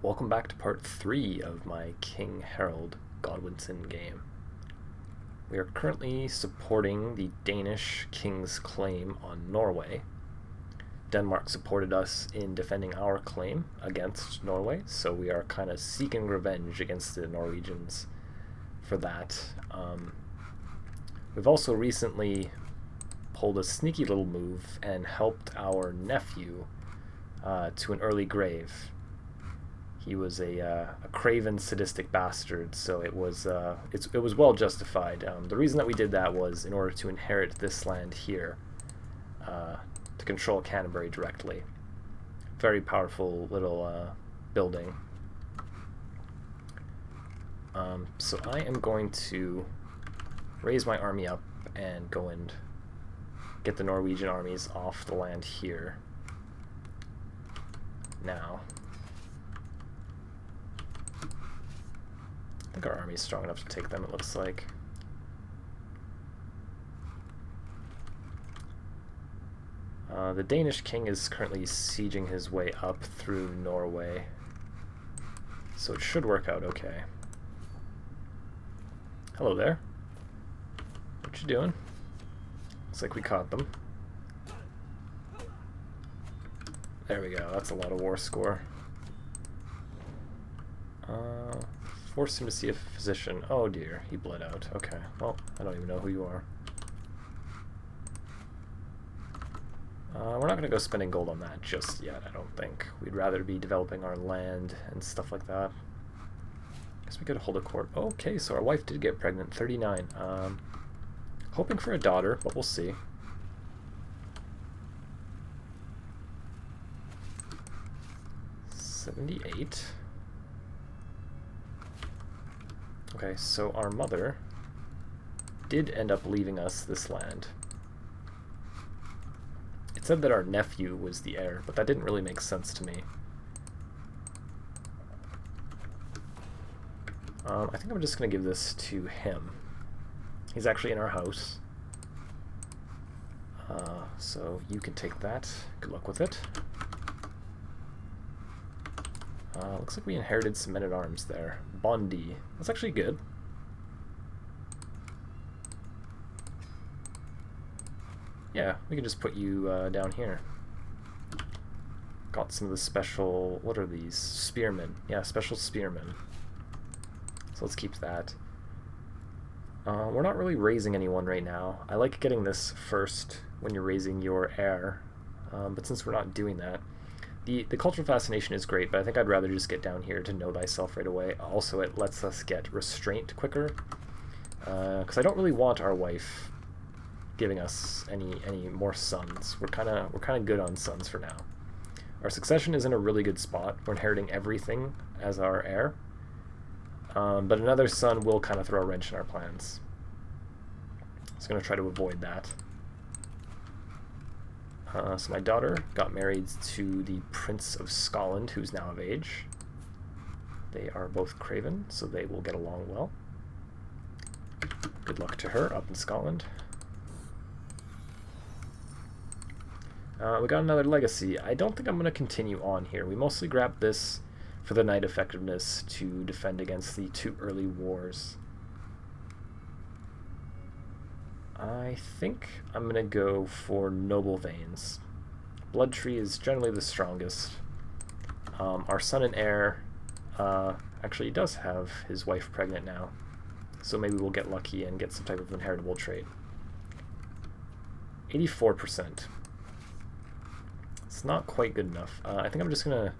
Welcome back to part 3 of my King Harold Godwinson game. We are currently supporting the Danish King's claim on Norway. Denmark supported us in defending our claim against Norway, so we are kind of seeking revenge against the Norwegians for that. We've also recently pulled a sneaky little move and helped our nephew to an early grave. He was a craven, sadistic bastard, so it was well justified. The reason that we did that was in order to inherit this land here, to control Canterbury directly. Very powerful little building. So I am going to raise my army up and go and get the Norwegian armies off the land here. Now, I think our army is strong enough to take them, it looks like. The Danish king is currently sieging his way up through Norway, so it should work out okay. Hello there. What you doing? Looks like we caught them. There we go, that's a lot of war score. Forced him to see a physician. Oh dear, he bled out. Okay, well, I don't even know who you are. We're not going to go spending gold on that just yet, I don't think. We'd rather be developing our land and stuff like that. Guess we could hold a court. Okay, so our wife did get pregnant, 39. Hoping for a daughter, but we'll see. $78. Okay, so our mother did end up leaving us this land. It said that our nephew was the heir, but that didn't really make sense to me. I think I'm just going to give this to him. He's actually in our house. So you can take that. Good luck with it. Looks like we inherited some men-at-arms there. Bondi. That's actually good. Yeah, we can just put you down here. Got some of the special... what are these? Spearmen. Yeah, special spearmen. So let's keep that. We're not really raising anyone right now. I like getting this first when you're raising your heir. But since we're not doing that, the cultural fascination is great, but I think I'd rather just get down here to know thyself right away. Also, it lets us get restraint quicker, because I don't really want our wife giving us any more sons. We're kind of good on sons for now. Our succession is in a really good spot. We're inheriting everything as our heir, but another son will kind of throw a wrench in our plans. So I'm going to try to avoid that. So my daughter got married to the Prince of Scotland, who's now of age. They are both craven, so they will get along well. Good luck to her up in Scotland. We got another legacy. I don't think I'm going to continue on here. We mostly grabbed this for the knight effectiveness to defend against the 2 early wars. I think I'm going to go for Noble Veins. Blood Tree is generally the strongest. Our son and heir actually does have his wife pregnant now, so maybe we'll get lucky and get some type of inheritable trait. 84%. It's not quite good enough. I think I'm just going to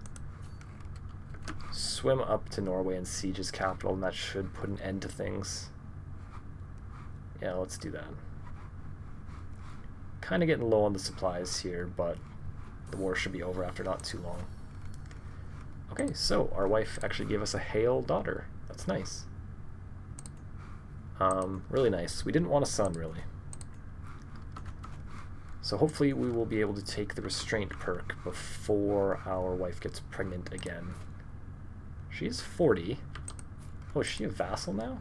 swim up to Norway and siege his capital, and that should put an end to things. Yeah, let's do that. Kind of getting low on the supplies here, but the war should be over after not too long. Okay, so our wife actually gave us a Hale daughter. That's nice. Really nice. We didn't want a son, really. So hopefully we will be able to take the restraint perk before our wife gets pregnant again. She's 40. Oh, is she a vassal now?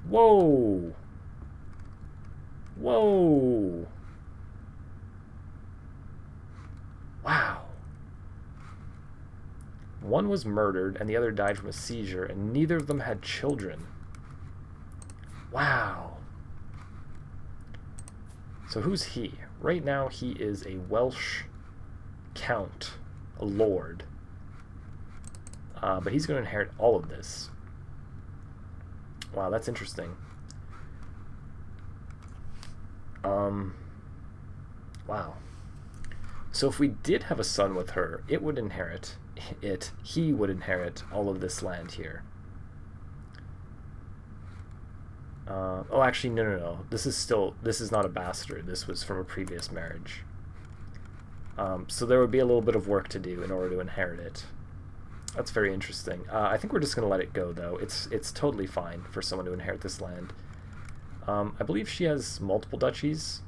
Whoa! Whoa! Wow. One was murdered, and the other died from a seizure, and neither of them had children. Wow. So who's he? Right now he is a Welsh count, a lord. But he's going to inherit all of this. Wow, that's interesting. Wow. So if we did have a son with her, it would inherit it. He would inherit all of this land here. Oh, actually, no. This is not a bastard. This was from a previous marriage. So there would be a little bit of work to do in order to inherit it. That's very interesting. I think we're just going to let it go, though. It's totally fine for someone to inherit this land. I believe she has multiple duchies,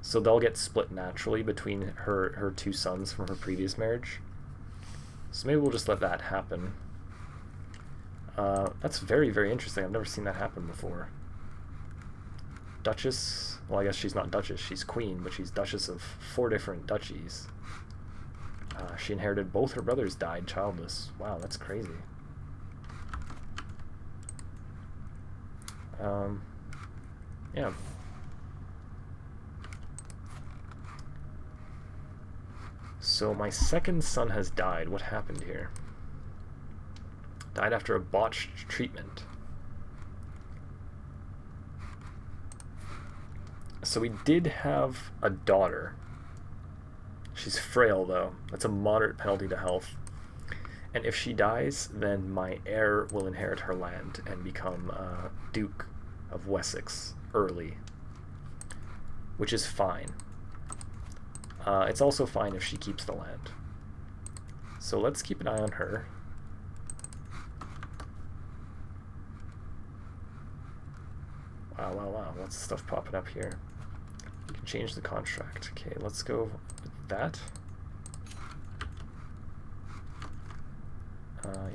so they'll get split naturally between her two sons from her previous marriage. So maybe we'll just let that happen. That's very, very interesting. I've never seen that happen before. Duchess, well, I guess she's not Duchess, she's Queen, but she's Duchess of 4 different duchies. She inherited both her brothers died childless. Wow, that's crazy. Yeah. So my second son has died. What happened here? Died after a botched treatment. So we did have a daughter. She's frail, though. That's a moderate penalty to health. And if she dies, then my heir will inherit her land and become Duke of Wessex early, which is fine. It's also fine if she keeps the land. So let's keep an eye on her. Wow. Lots of stuff popping up here. You can change the contract. Okay, let's go with that.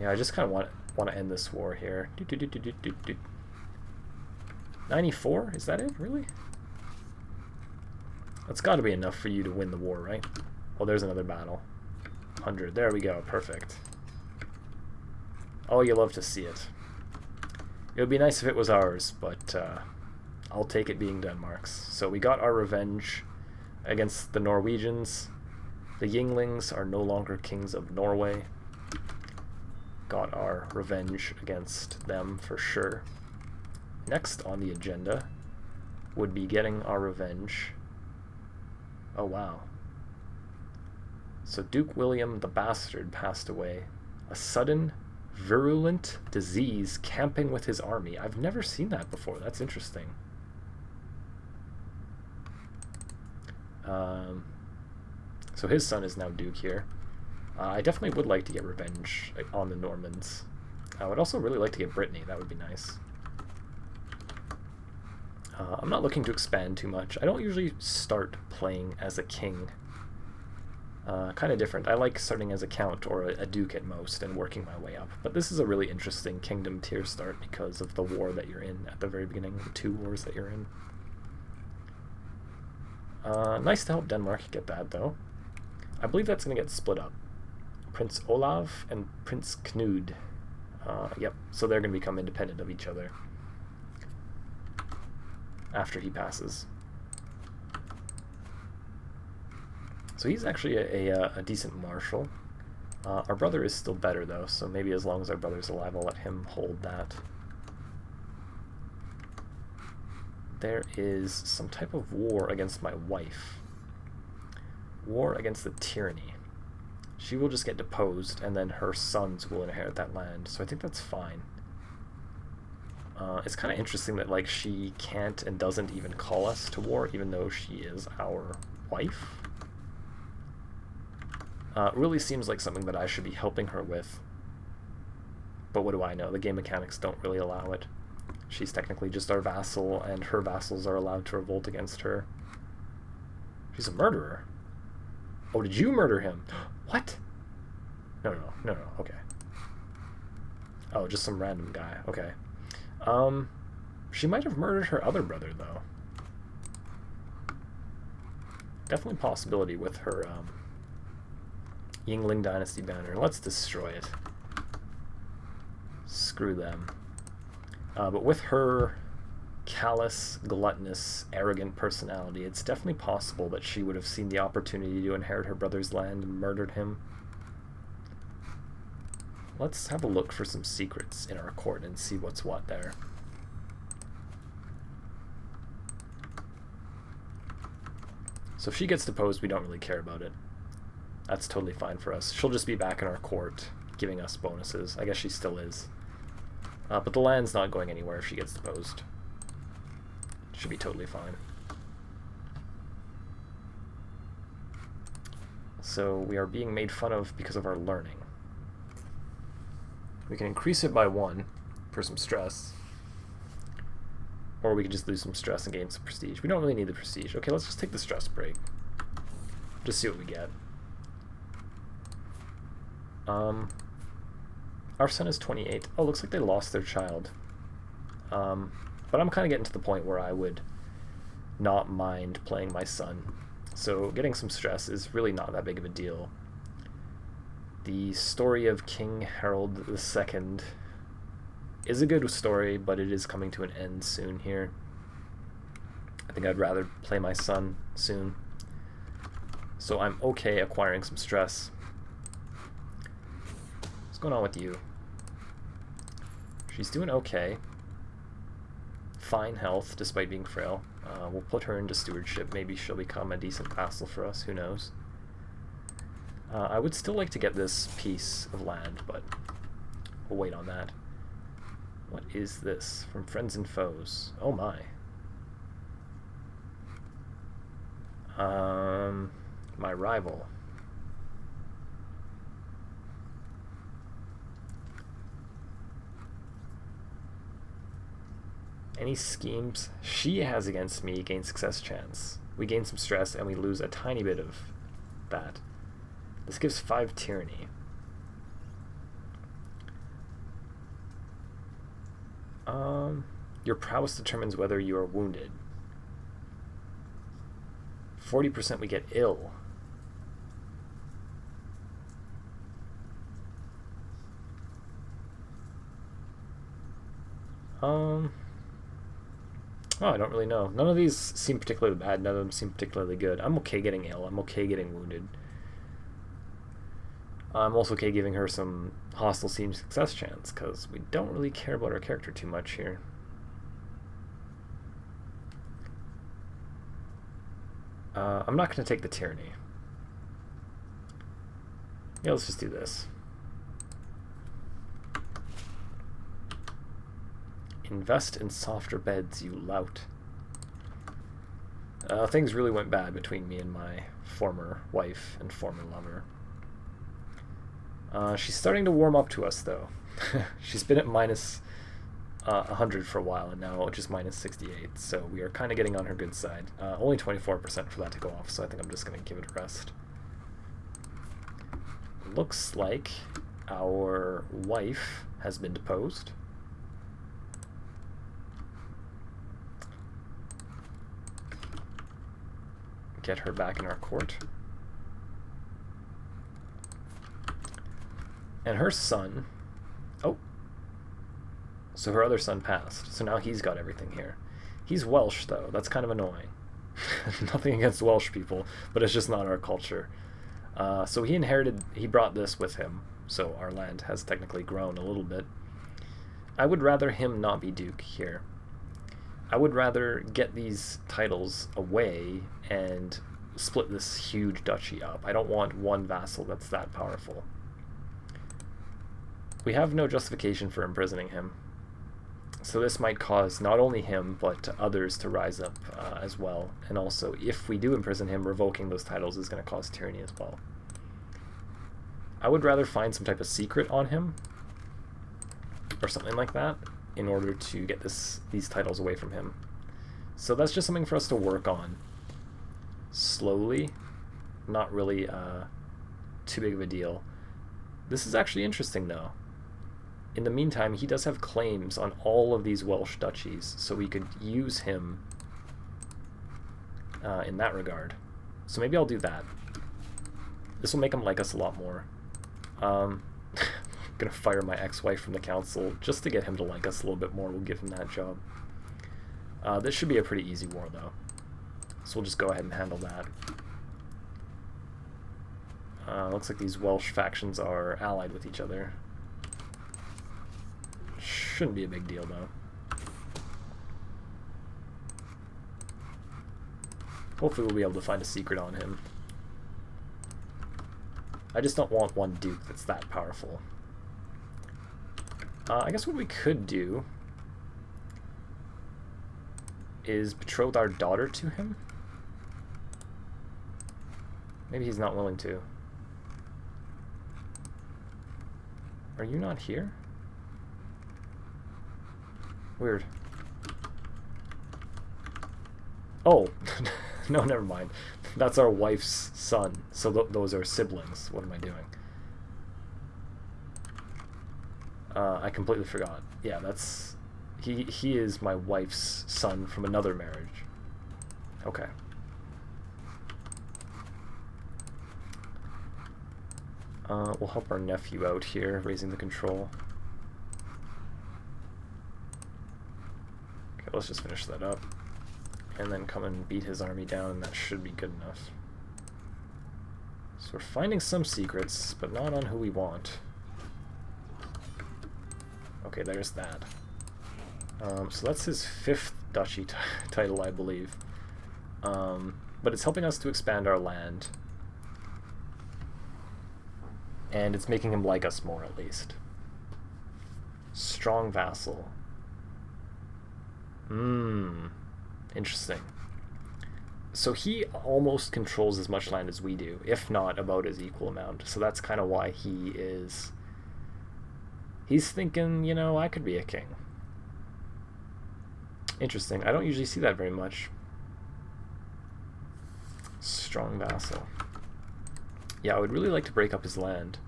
Yeah, I just kind of want to end this war here. 94? Is that it? Really? That's got to be enough for you to win the war, right? Oh, there's another battle. 100. There we go. Perfect. Oh, you love to see it. It would be nice if it was ours, but I'll take it being Denmark's. So we got our revenge against the Norwegians. The Yinglings are no longer kings of Norway. Got our revenge against them for sure. Next on the agenda would be getting our revenge. Oh, wow. So Duke William the Bastard passed away. A sudden, virulent disease camping with his army. I've never seen that before. That's interesting. So his son is now Duke here. I definitely would like to get revenge on the Normans. I would also really like to get Brittany. That would be nice. I'm not looking to expand too much. I don't usually start playing as a king. Kind of different. I like starting as a count or a duke at most and working my way up. But this is a really interesting kingdom tier start because of the war that you're in at the very beginning, the 2 wars that you're in. Nice to help Denmark get that, though. I believe that's going to get split up. Prince Olav and Prince Knud. Yep, so they're going to become independent of each other after he passes. So he's actually a decent marshal. Our brother is still better, though, so maybe as long as our brother's alive, I'll let him hold that. There is some type of war against my wife. War against the tyranny. She will just get deposed, and then her sons will inherit that land, so I think that's fine. It's kind of interesting that, like, she can't and doesn't even call us to war, even though she is our wife. Really seems like something that I should be helping her with. But what do I know? The game mechanics don't really allow it. She's technically just our vassal, and her vassals are allowed to revolt against her. She's a murderer. Oh, did you murder him? What? No, okay. Oh, just some random guy. Okay. She might have murdered her other brother, though. Definitely possibility with her Yingling Dynasty banner. Let's destroy it. Screw them. But with her callous, gluttonous, arrogant personality, it's definitely possible that she would have seen the opportunity to inherit her brother's land and murdered him. Let's have a look for some secrets in our court and see what's what there. So if she gets deposed, we don't really care about it. That's totally fine for us. She'll just be back in our court, giving us bonuses. I guess she still is. But the land's not going anywhere if she gets deposed. Should be totally fine. So we are being made fun of because of our learning. We can increase it by 1 for some stress. Or we could just lose some stress and gain some prestige. We don't really need the prestige. Okay, let's just take the stress break. Just see what we get. Our son is 28. Oh, looks like they lost their child. But I'm kind of getting to the point where I would not mind playing my son. So getting some stress is really not that big of a deal. The story of King Harold II is a good story, but it is coming to an end soon here. I think I'd rather play my son soon. So I'm okay acquiring some stress. What's going on with you? She's doing okay. Fine health, despite being frail. We'll put her into stewardship. Maybe she'll become a decent vassal for us, who knows. I would still like to get this piece of land, but we'll wait on that. What is this? From friends and foes. Oh my. My rival. Any schemes she has against me gain success chance. We gain some stress and we lose a tiny bit of that. This gives 5 tyranny. Your prowess determines whether you are wounded. 40% we get ill. Oh, I don't really know. None of these seem particularly bad. None of them seem particularly good. I'm okay getting ill. I'm okay getting wounded. I'm also okay giving her some hostile team success chance, because we don't really care about our character too much here. I'm not going to take the tyranny. Yeah, let's just do this. Invest in softer beds, you lout. Things really went bad between me and my former wife and former lover. She's starting to warm up to us, though. She's been at minus 100 for a while, and now just minus 68, so we are kind of getting on her good side. Only 24% for that to go off, so I think I'm just going to give it a rest. Looks like our wife has been deposed. Get her back in our court. And her son... Oh. So her other son passed. So now he's got everything here. He's Welsh, though. That's kind of annoying. Nothing against Welsh people, but it's just not our culture. So he brought this with him. So our land has technically grown a little bit. I would rather him not be Duke here. I would rather get these titles away and split this huge duchy up. I don't want one vassal that's that powerful. We have no justification for imprisoning him. So this might cause not only him, but others to rise up as well. And also, if we do imprison him, revoking those titles is going to cause tyranny as well. I would rather find some type of secret on him, or something like that, in order to get these titles away from him. So that's just something for us to work on slowly. Not really too big of a deal. This is actually interesting, though. In the meantime, he does have claims on all of these Welsh duchies, so we could use him in that regard. So maybe I'll do that. This will make him like us a lot more. I'm gonna fire my ex-wife from the council just to get him to like us a little bit more. We'll give him that job. This should be a pretty easy war, though. So we'll just go ahead and handle that. Looks like these Welsh factions are allied with each other. Shouldn't be a big deal, though. Hopefully we'll be able to find a secret on him. I just don't want one duke that's that powerful. I guess what we could do is betroth our daughter to him. Maybe he's not willing to. Are you not here? Weird. Oh, no, never mind. That's our wife's son, so those are siblings. What am I doing? I completely forgot. Yeah, that's... He is my wife's son from another marriage. Okay. We'll help our nephew out here, raising the control. Okay, let's just finish that up. And then come and beat his army down, and that should be good enough. So we're finding some secrets, but not on who we want. Okay, there's that. So that's his 5th duchy title, I believe. But it's helping us to expand our land. And it's making him like us more, at least. Strong vassal. Interesting. So he almost controls as much land as we do, if not about as equal amount. So that's kind of why he is... He's thinking, you know, I could be a king. Interesting. I don't usually see that very much. Strong vassal. Yeah, I would really like to break up his land.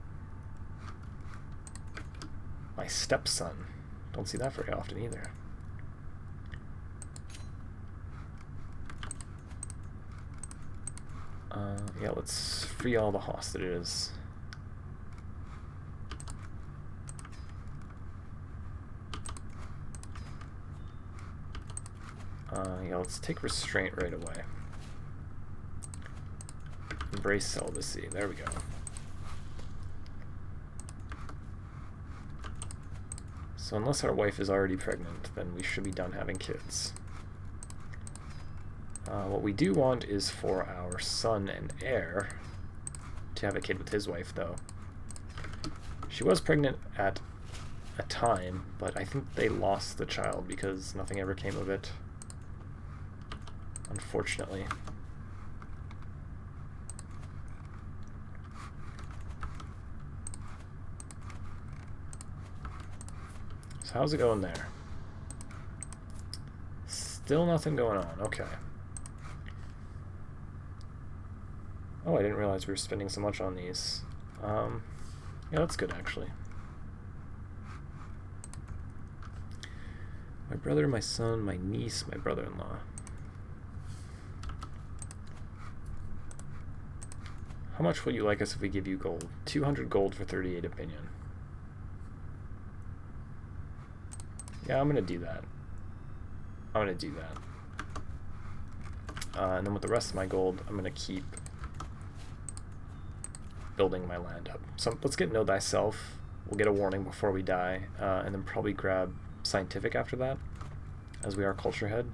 My stepson. Don't see that very often either. Yeah, let's free all the hostages. Yeah, let's take restraint right away. Embrace celibacy. There we go. So unless our wife is already pregnant, then we should be done having kids. What we do want is for our son and heir to have a kid with his wife, though. She was pregnant at a time, but I think they lost the child because nothing ever came of it, unfortunately. So how's it going there? Still nothing going on. Okay. Oh, I didn't realize we were spending so much on these. Yeah, that's good, actually. My brother, my son, my niece, my brother-in-law. How much will you like us if we give you gold? 200 gold for 38 opinion. Yeah, I'm gonna do that. I'm gonna do that. And then with the rest of my gold, I'm gonna keep building my land up. So let's get Know Thyself. We'll get a warning before we die, and then probably grab Scientific after that, as we are Culture Head.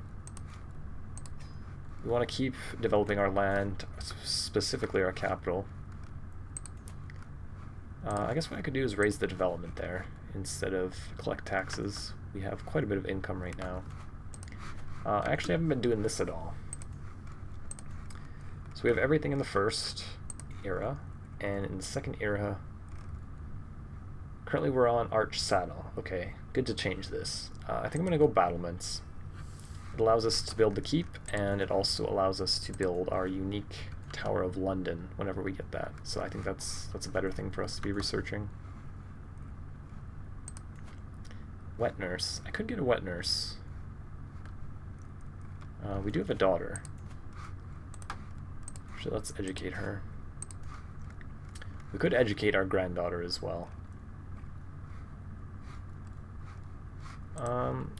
We want to keep developing our land, specifically our capital. I guess what I could do is raise the development there instead of collect taxes. We have quite a bit of income right now. I actually haven't been doing this at all. So we have everything in the first era, and in the second era, currently we're on Arch Saddle. Okay, good to change this. I think I'm going to go battlements. It allows us to build the keep, and it also allows us to build our unique Tower of London whenever we get that. So I think that's a better thing for us to be researching. Wet nurse. I could get a wet nurse. We do have a daughter. So let's educate her. We could educate our granddaughter as well.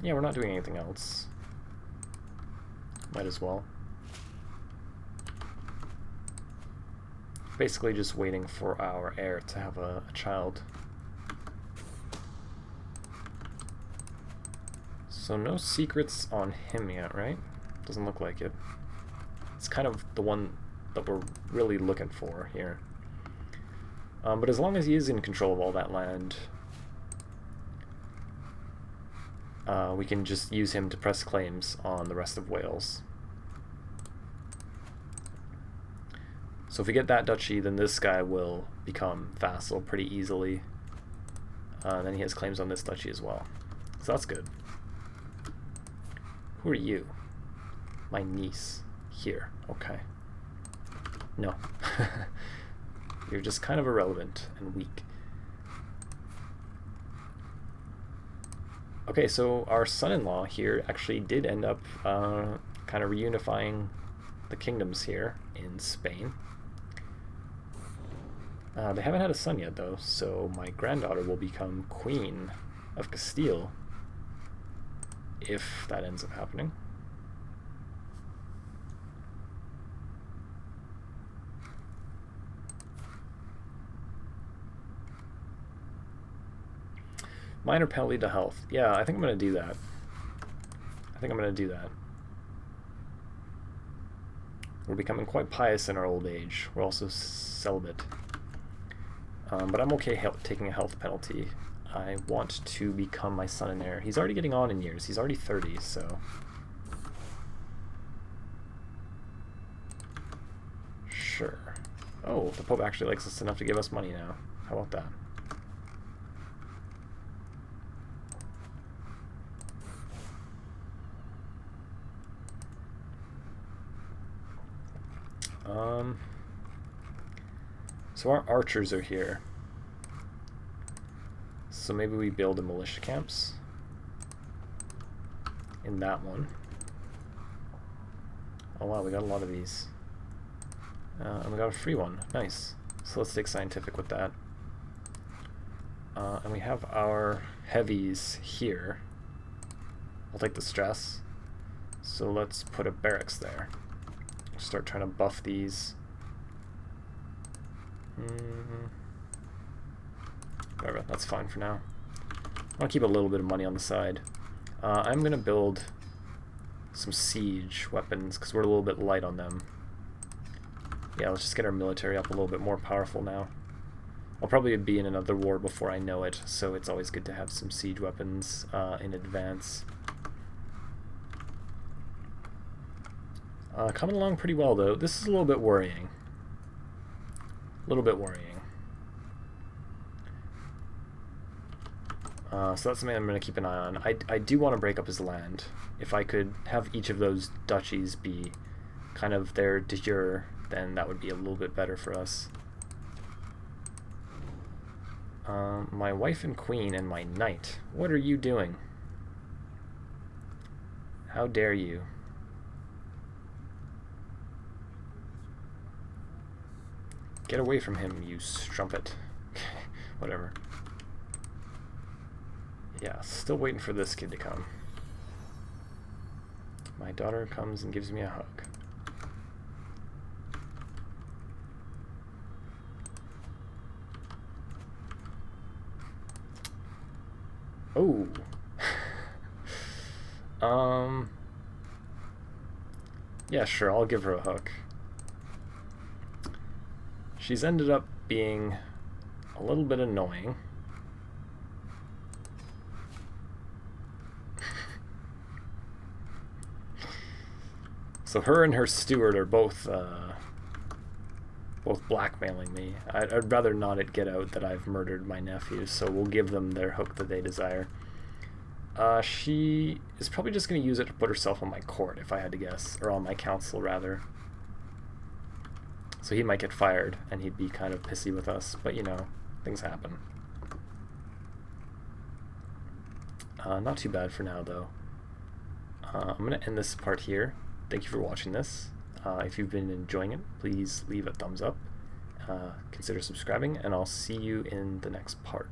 Yeah, we're not doing anything else. Might as well. Basically just waiting for our heir to have a child. So no secrets on him yet, right? Doesn't look like it. It's kind of the one that we're really looking for here. But as long as he is in control of all that land, we can just use him to press claims on the rest of Wales. So if we get that duchy, then this guy will become vassal pretty easily. Then he has claims on this duchy as well. So that's good. Who are you? My niece. Here. Okay. No. You're just kind of irrelevant and weak. Okay, so our son-in-law here actually did end up kind of reunifying the kingdoms here in Spain. They haven't had a son yet, though, so my granddaughter will become Queen of Castile, if that ends up happening. Minor penalty to health. Yeah, I think I'm going to do that. We're becoming quite pious in our old age. We're also celibate. But I'm okay taking a health penalty. I want to become my son and heir. He's already getting on in years. He's already 30, so... Sure. Oh, the Pope actually likes us enough to give us money now. How about that? So our archers are here. So maybe we build a militia camps in that one. Oh wow, we got a lot of these. And we got a free one. Nice. So let's take scientific with that. And we have our heavies here. I'll take the stress. So let's put a barracks there. Start trying to buff these. Whatever, that's fine for now. I want to keep a little bit of money on the side. I'm going to build some siege weapons because we're a little bit light on them. Yeah, let's just get our military up a little bit more powerful now. I'll probably be in another war before I know it, so it's always good to have some siege weapons in advance. Coming along pretty well, though. This is a little bit worrying. So that's something I'm going to keep an eye on. I do want to break up his land. If I could have each of those duchies be kind of their de jure, then that would be a little bit better for us. My wife and queen and my knight. What are you doing? How dare you? Get away from him, you strumpet. Whatever. Yeah, still waiting for this kid to come. My daughter comes and gives me a hug. Oh. Yeah, sure, I'll give her a hook. She's ended up being a little bit annoying. So her and her steward are both blackmailing me. I'd rather not it get out that I've murdered my nephew, so we'll give them their hook that they desire. She is probably just going to use it to put herself on my court, if I had to guess. Or on my council, rather. So he might get fired, and he'd be kind of pissy with us. But, you know, things happen. Not too bad for now, though. I'm going to end this part here. Thank you for watching this. If you've been enjoying it, please leave a thumbs up. consider subscribing, and I'll see you in the next part.